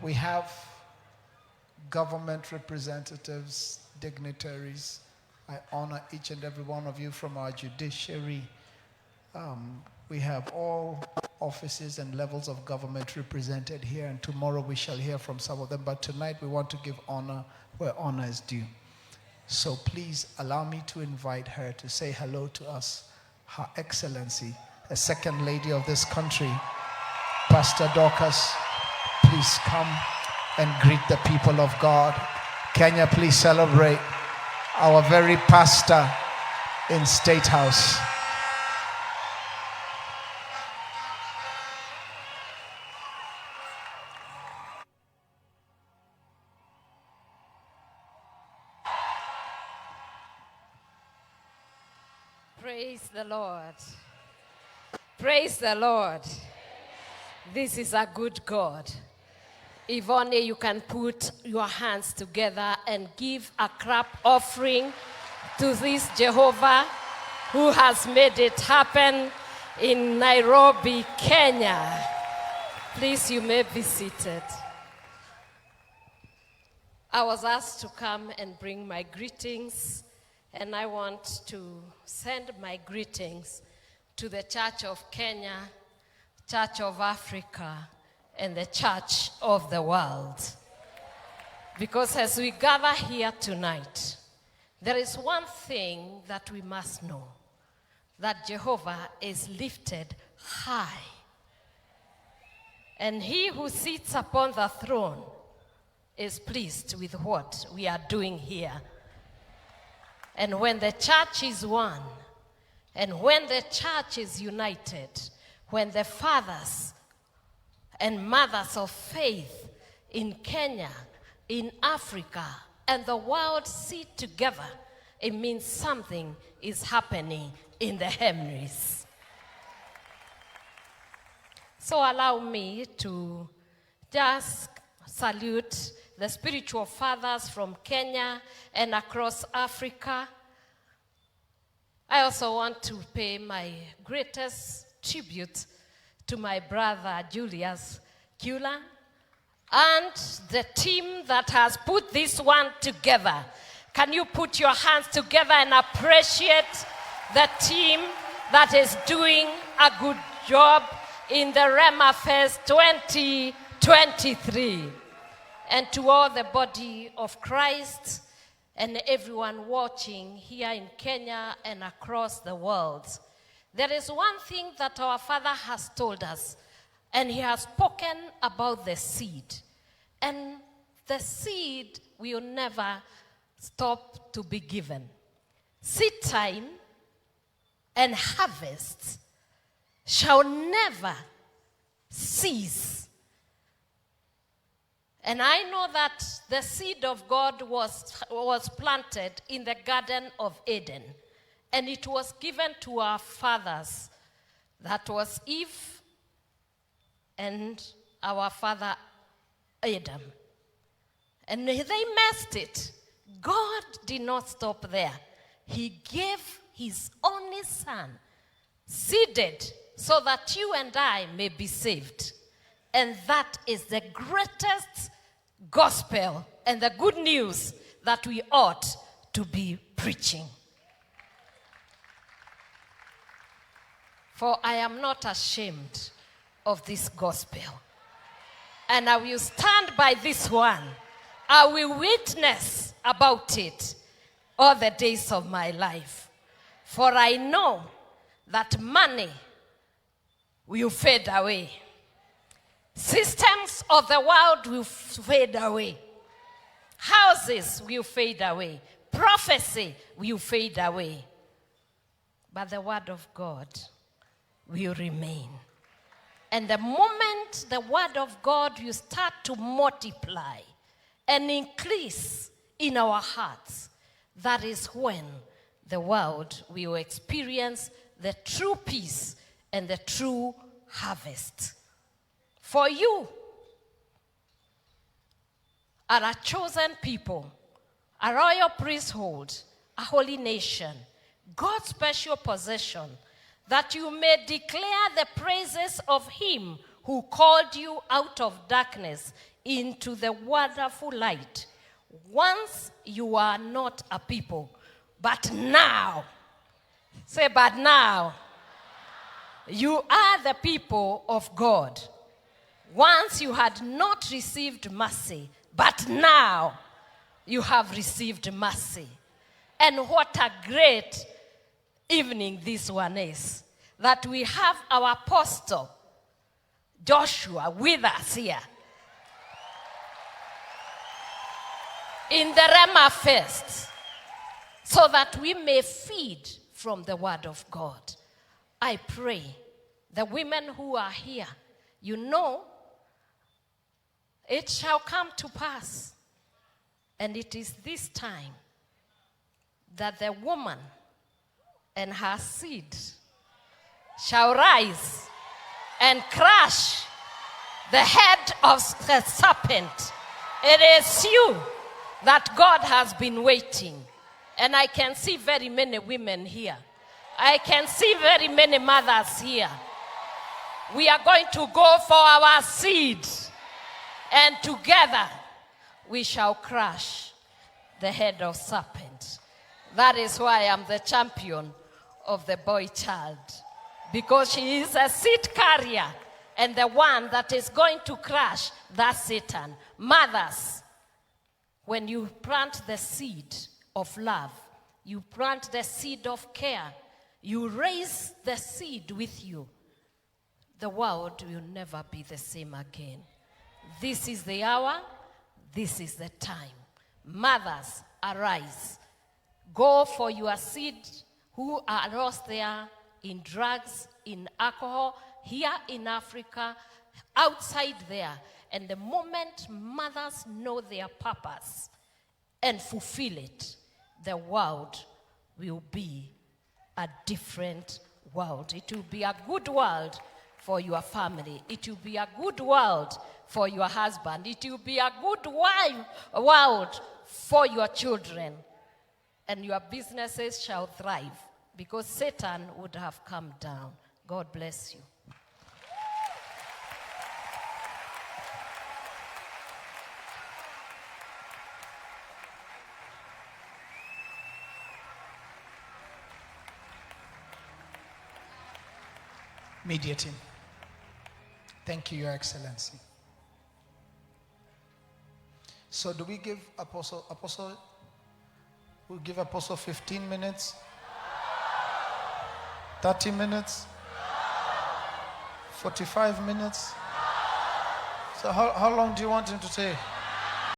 We have government representatives, dignitaries. I honor each and every one of you from our judiciary. We have all offices and levels of government represented here, and tomorrow we shall hear from some of them. But tonight we want to give honor where honor is due. So please allow me to invite her to say hello to us, Her Excellency, the Second Lady of this country, Pastor Dorcas. Please come and greet the people of God. Kenya, please celebrate our very pastor in State House. Praise the Lord. Praise the Lord. This is a good God. If only you can put your hands together and give a clap offering to this Jehovah who has made it happen in Nairobi, Kenya. Please, you may be seated. I was asked to come and bring my greetings, and I want to send my greetings to the Church of Kenya, Church of Africa, and the Church of the world. Because as we gather here tonight, there is one thing that we must know, that Jehovah is lifted high. And he who sits upon the throne is pleased with what we are doing here. And when the church is one, and when the church is united, when the fathers and mothers of faith in Kenya, in Africa, and the world sit together, it means something is happening in the heavenlies. So allow me to just salute the spiritual fathers from Kenya and across Africa. I also want to pay my greatest tribute to my brother Julius Kula and the team that has put this one together. Can you put your hands together and appreciate the team that is doing a good job in the Rhema Fest 2023? And to all the body of Christ and everyone watching here in Kenya and across the world, there is one thing that our Father has told us, and he has spoken about the seed. And the seed will never stop to be given. Seed time and harvest shall never cease. And I know that the seed of God was planted in the Garden of Eden. And it was given to our fathers. That was Eve and our father Adam. And they messed it. God did not stop there. He gave his only son, seeded, so that you and I may be saved. And that is the greatest gospel and the good news that we ought to be preaching. For I am not ashamed of this gospel. And I will stand by this one. I will witness about it all the days of my life. For I know that money will fade away. Systems of the world will fade away. Houses will fade away. Prophecy will fade away. But the word of God will remain. And the moment the word of God will start to multiply and increase in our hearts, that is when the world will experience the true peace and the true harvest. For you are a chosen people, a royal priesthood, a holy nation, God's special possession, that you may declare the praises of him who called you out of darkness into the wonderful light. Once you were not a people, but now, say, but now, you are the people of God. Once you had not received mercy, but now you have received mercy. And what a great evening this one is, that we have our apostle Joshua with us here in the Rhema feast, so that we may feed from the word of God. I pray the women who are here, you know, it shall come to pass, and it is this time that the woman and her seed shall rise and crush the head of the serpent. It is you that God has been waiting. And I can see very many women here. I can see very many mothers here. We are going to go for our seed, and together we shall crush the head of serpent. That is why I'm the champion of the boy child, because she is a seed carrier and the one that is going to crush that Satan. Mothers, when you plant the seed of love, you plant the seed of care, you raise the seed with you, the world will never be the same again. This is the hour, this is the time. Mothers, arise. Go for your seed who are lost there in drugs, in alcohol, here in Africa, outside there. And the moment mothers know their purpose and fulfill it, the world will be a different world. It will be a good world for your family. It will be a good world for your husband. It will be a good world for your children. And your businesses shall thrive, because Satan would have come down. God bless you. Media team. Thank you, Your Excellency. So do we give Apostle, we'll give Apostle 15 minutes? 30 minutes? 45 minutes? So how long do you want him to take?